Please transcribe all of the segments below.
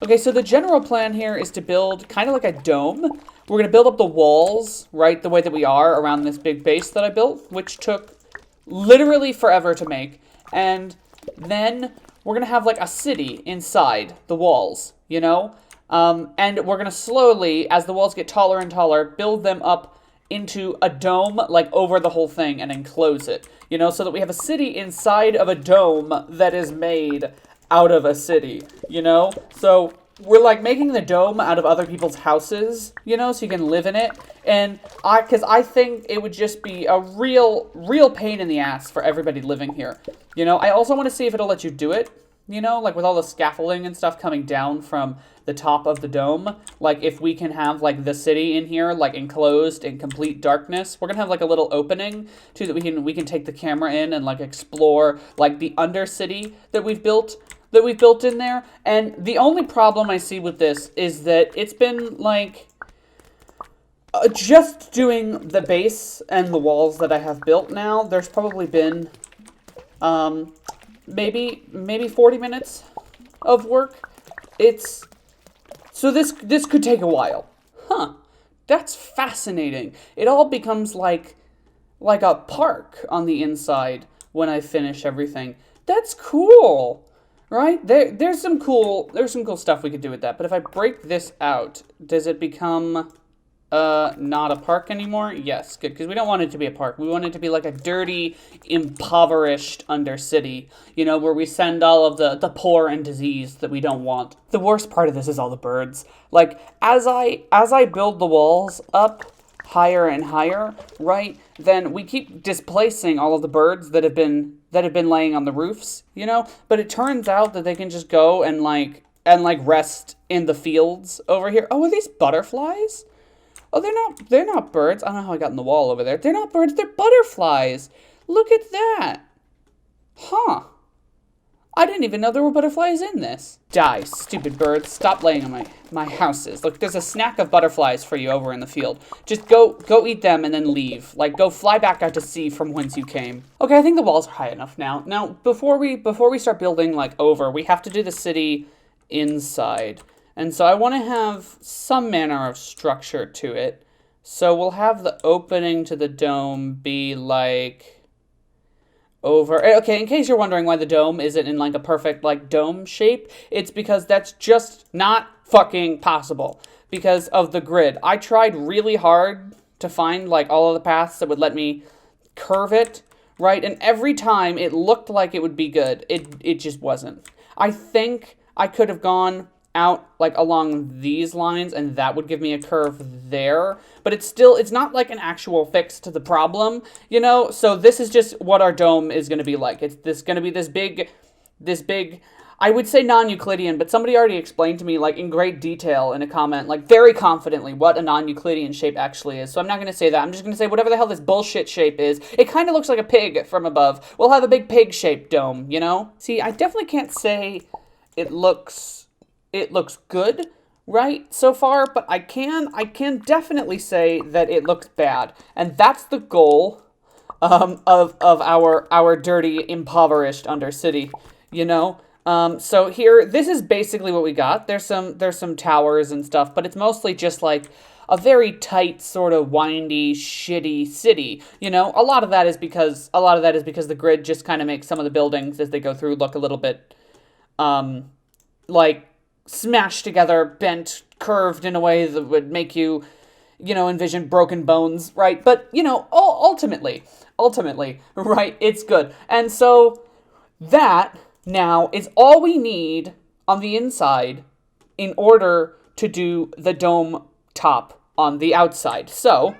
Okay, so the general plan here is to build kind of like a dome. We're going to build up the walls, right, the way that we are around this big base that I built, which took literally forever to make. And then we're going to have like a city inside the walls, you know? And we're going to slowly, as the walls get taller and taller, build them up into a dome, like over the whole thing, and enclose it, you know, so that we have a city inside of a dome that is made out of a city, you know? So we're like making the dome out of other people's houses, you know, so you can live in it. And because I think it would just be a real pain in the ass for everybody living here, you know? I also want to see if it'll let you do it, you know, like with all the scaffolding and stuff coming down from the top of the dome. Like if we can have like the city in here, like enclosed in complete darkness, we're gonna have like a little opening too that we can take the camera in and like explore like the undercity that we've built in there. And the only problem I see with this is that it's been like just doing the base and the walls that I have built now. There's probably been maybe 40 minutes of work. So this could take a while. Huh. That's fascinating. It all becomes like a park on the inside when I finish everything. That's cool. Right? There's some cool stuff we could do with that. But if I break this out, does it become not a park anymore? Yes, good, because we don't want it to be a park. We want it to be like a dirty, impoverished undercity, you know, where we send all of the poor and diseased that we don't want. The worst part of this is all the birds. Like, as I build the walls up higher and higher, right, then we keep displacing all of the birds that have been laying on the roofs, you know? But it turns out that they can just go and rest in the fields over here. Oh, are these butterflies? Oh, they're not birds. I don't know how I got in the wall over there. They're not birds, they're butterflies. Look at that. Huh. I didn't even know there were butterflies in this. Die, stupid birds. Stop laying on my houses. Look, there's a snack of butterflies for you over in the field. Just go eat them and then leave. Like, go fly back out to sea from whence you came. Okay, I think the walls are high enough now. Now, before we start building, like, over, we have to do the city inside. And so I want to have some manner of structure to it. So we'll have the opening to the dome be like over. Okay, in case you're wondering why the dome isn't in like a perfect like dome shape, it's because that's just not fucking possible because of the grid. I tried really hard to find like all of the paths that would let me curve it, right? And every time it looked like it would be good. It just wasn't. I think I could have gone out like along these lines and that would give me a curve there, but it's not like an actual fix to the problem, you know? So this is just what our dome is going to be like. It's going to be this big, I would say non-Euclidean, but somebody already explained to me like in great detail in a comment, like very confidently what a non-Euclidean shape actually is. So I'm not going to say that. I'm just going to say whatever the hell this bullshit shape is. It kind of looks like a pig from above. We'll have a big pig-shaped dome, you know? See, I definitely can't say it looks good, right, so far, but I can definitely say that it looks bad. And that's the goal of our dirty, impoverished undercity, you know? So here, this is basically what we got. There's some towers and stuff, but it's mostly just like a very tight, sort of windy, shitty city. You know, a lot of that is because the grid just kind of makes some of the buildings as they go through look a little bit, like smashed together, bent, curved in a way that would make you, you know, envision broken bones, right? But, you know, ultimately, right, it's good. And so that now is all we need on the inside in order to do the dome top on the outside. So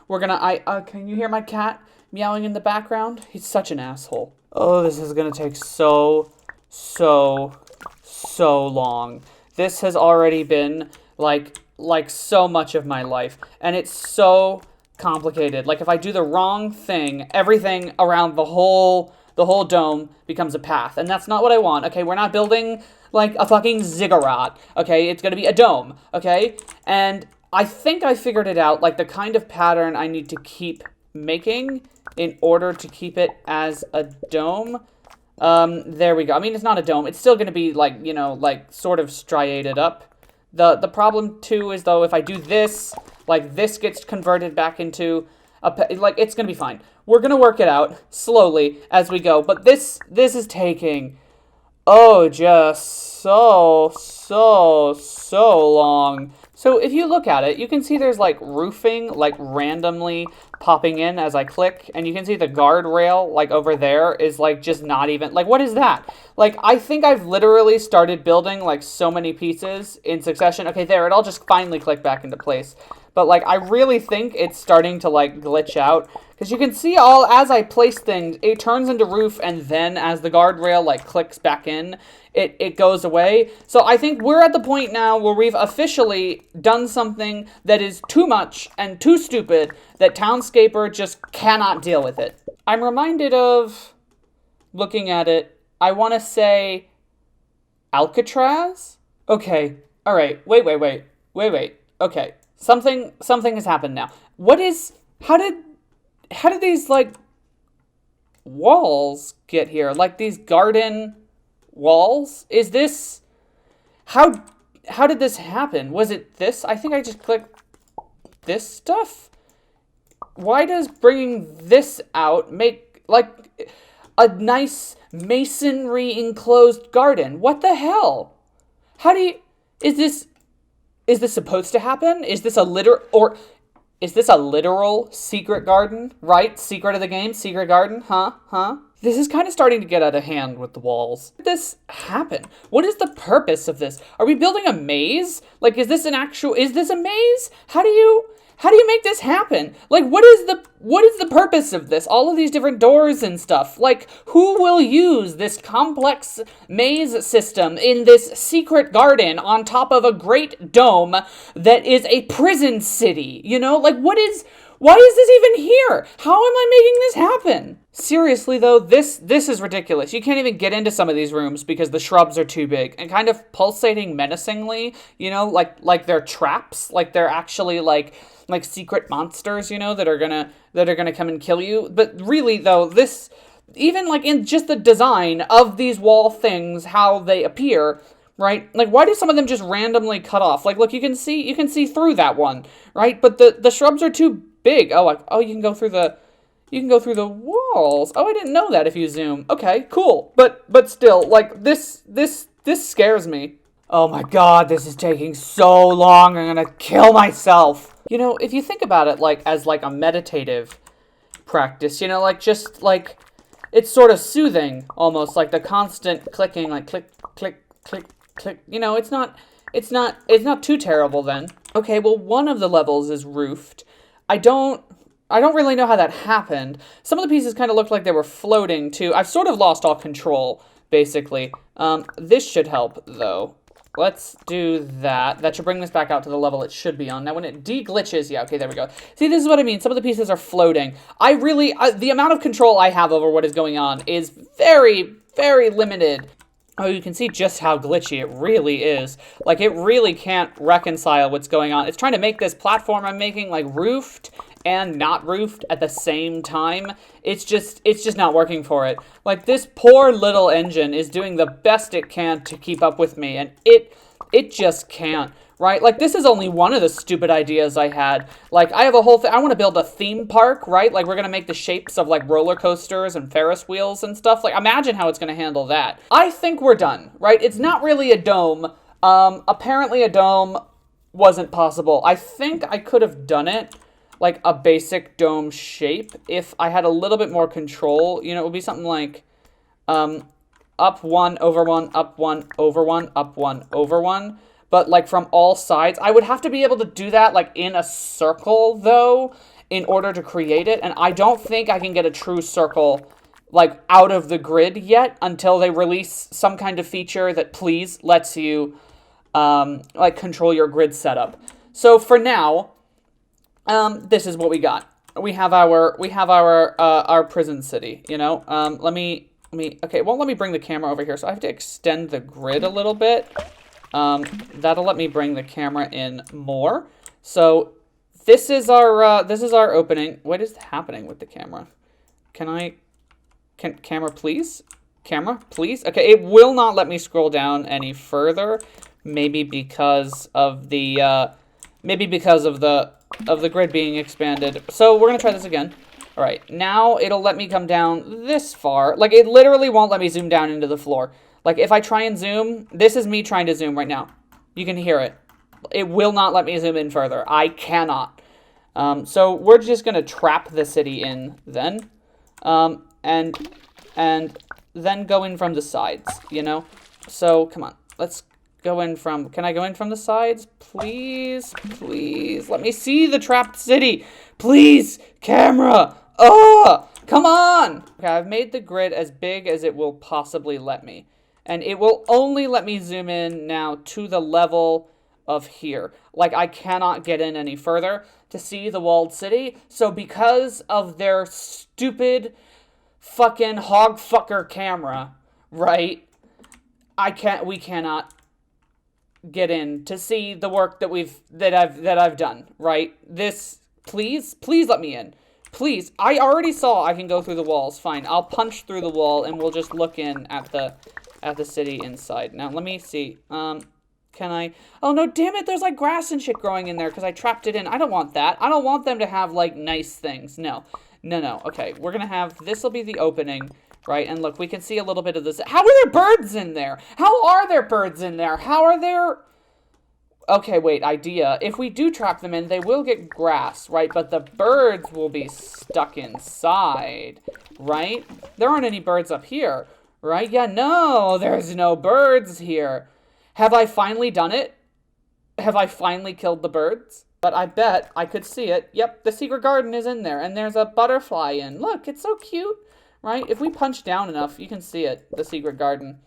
we're gonna, can you hear my cat meowing in the background? He's such an asshole. Oh, this is gonna take so long. This has already been like so much of my life, and it's so complicated. Like if I do the wrong thing, everything around the whole dome becomes a path, and that's not what I want. Okay, we're not building like a fucking ziggurat. Okay, it's gonna be a dome. Okay, and I think I figured it out, like the kind of pattern I need to keep making in order to keep it as a dome. There we go. I mean, it's not a dome. It's still going to be like, you know, like sort of striated up. The problem too is though, if I do this, like this gets converted back into like it's going to be fine. We're going to work it out slowly as we go. But this is taking, oh, just so long. So if you look at it, you can see there's like roofing like randomly popping in as I click, and you can see the guardrail like over there is like just not even, like what is that? Like I think I've literally started building like so many pieces in succession. Okay, there, it all just finally clicked back into place. But like I really think it's starting to like glitch out, because you can see all as I place things, it turns into roof, and then as the guardrail like clicks back in, it goes away. So I think we're at the point now where we've officially done something that is too much and too stupid that Townscaper just cannot deal with it. I'm reminded of, looking at it, I want to say Alcatraz? Okay, all right, wait. Okay, something has happened now. What is, how did these, like, walls get here? Like, these garden walls? Is this, how did this happen? Was it this? I think I just clicked this stuff? Why does bringing this out make, like, a nice masonry enclosed garden? What the hell? How do you, is this supposed to happen? Is this a literal secret garden? Right? Secret of the game? Secret garden? Huh? This is kind of starting to get out of hand with the walls. How did this happen? What is the purpose of this? Are we building a maze? Like, is this a maze? How do you make this happen? Like, what is the purpose of this? All of these different doors and stuff. Like, who will use this complex maze system in this secret garden on top of a great dome that is a prison city? You know, like, why is this even here? How am I making this happen? Seriously though, this is ridiculous. You can't even get into some of these rooms because the shrubs are too big and kind of pulsating menacingly, you know, like they're traps, like they're actually like secret monsters, you know, that are gonna come and kill you. But really though, this, even like in just the design of these wall things, how they appear, right? Like, why do some of them just randomly cut off? Like, look, you can see through that one, right? But the shrubs are too big. Oh, you can go through the walls. Oh, I didn't know that if you zoom. Okay, cool. But still, like, this scares me. Oh my god, this is taking so long. I'm gonna kill myself. You know, if you think about it like as like a meditative practice, you know, like just like it's sort of soothing almost, like the constant clicking, like click, click, click, click. You know, it's not too terrible then. Okay, well, one of the levels is roofed. I don't really know how that happened. Some of the pieces kind of looked like they were floating too. I've sort of lost all control, basically. This should help though. Let's do that. That should bring this back out to the level it should be on. Now when it de-glitches, yeah, okay, there we go. See, this is what I mean. Some of the pieces are floating. The amount of control I have over what is going on is very, very limited. Oh, you can see just how glitchy it really is. Like, it really can't reconcile what's going on. It's trying to make this platform I'm making, like, roofed and not roofed at the same time. It's just not working for it. Like, this poor little engine is doing the best it can to keep up with me, and it just can't. Right? Like, this is only one of the stupid ideas I had. Like, I have a whole thing. I want to build a theme park, right? Like, we're going to make the shapes of, like, roller coasters and Ferris wheels and stuff. Like, imagine how it's going to handle that. I think we're done, right? It's not really a dome. Apparently a dome wasn't possible. I think I could have done it, like, a basic dome shape if I had a little bit more control. You know, it would be something like, up one, over one, up one, over one, up one, over one. But, like, from all sides. I would have to be able to do that, like, in a circle, though, in order to create it. And I don't think I can get a true circle, like, out of the grid yet until they release some kind of feature that please lets you, like, control your grid setup. So, for now, this is what we got. We have our prison city, you know? Okay, well, let me bring the camera over here. So I have to extend the grid a little bit. That'll let me bring the camera in more. So this is our opening. What is happening with the camera? Camera, please? Camera, please. Okay, it will not let me scroll down any further. Maybe because of the grid being expanded. So we're gonna try this again. All right, now it'll let me come down this far. Like, it literally won't let me zoom down into the floor. Like, if I try and zoom, this is me trying to zoom right now. You can hear it. It will not let me zoom in further. I cannot. So we're just gonna trap the city in then, and then go in from the sides. You know. So come on, let's go in from. Can I go in from the sides, please? Please let me see the trapped city, please, camera. Oh, come on! Okay, I've made the grid as big as it will possibly let me. And it will only let me zoom in now to the level of here. Like, I cannot get in any further to see the walled city. So because of their stupid fucking hog fucker camera, right? We cannot get in to see the work that I've done, right? This, please let me in. Please, I already saw I can go through the walls. Fine, I'll punch through the wall and we'll just look in at the city inside. Now, let me see. Can I? Oh, no, damn it. There's, like, grass and shit growing in there because I trapped it in. I don't want that. I don't want them to have, like, nice things. No. Okay, we're going to have, this will be the opening, right? And look, we can see a little bit of this. How are there birds in there? How are there birds in there? How are there... Okay, wait, idea. If we do trap them in, they will get grass, right? But the birds will be stuck inside, right? There aren't any birds up here, right? Yeah, no, there's no birds here. Have I finally done it? Have I finally killed the birds? But I bet I could see it. Yep, the secret garden is in there, and there's a butterfly in. Look, it's so cute, right? If we punch down enough, you can see it, the secret garden.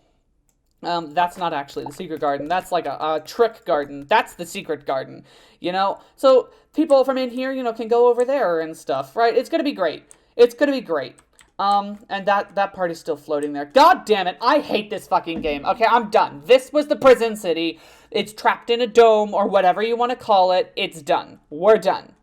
That's not actually the secret garden. That's like a trick garden. That's the secret garden, you know? So people from in here, you know, can go over there and stuff, right? It's gonna be great. It's gonna be great. And that part is still floating there. God damn it, I hate this fucking game. Okay, I'm done. This was the prison city. It's trapped in a dome or whatever you want to call it. It's done. We're done.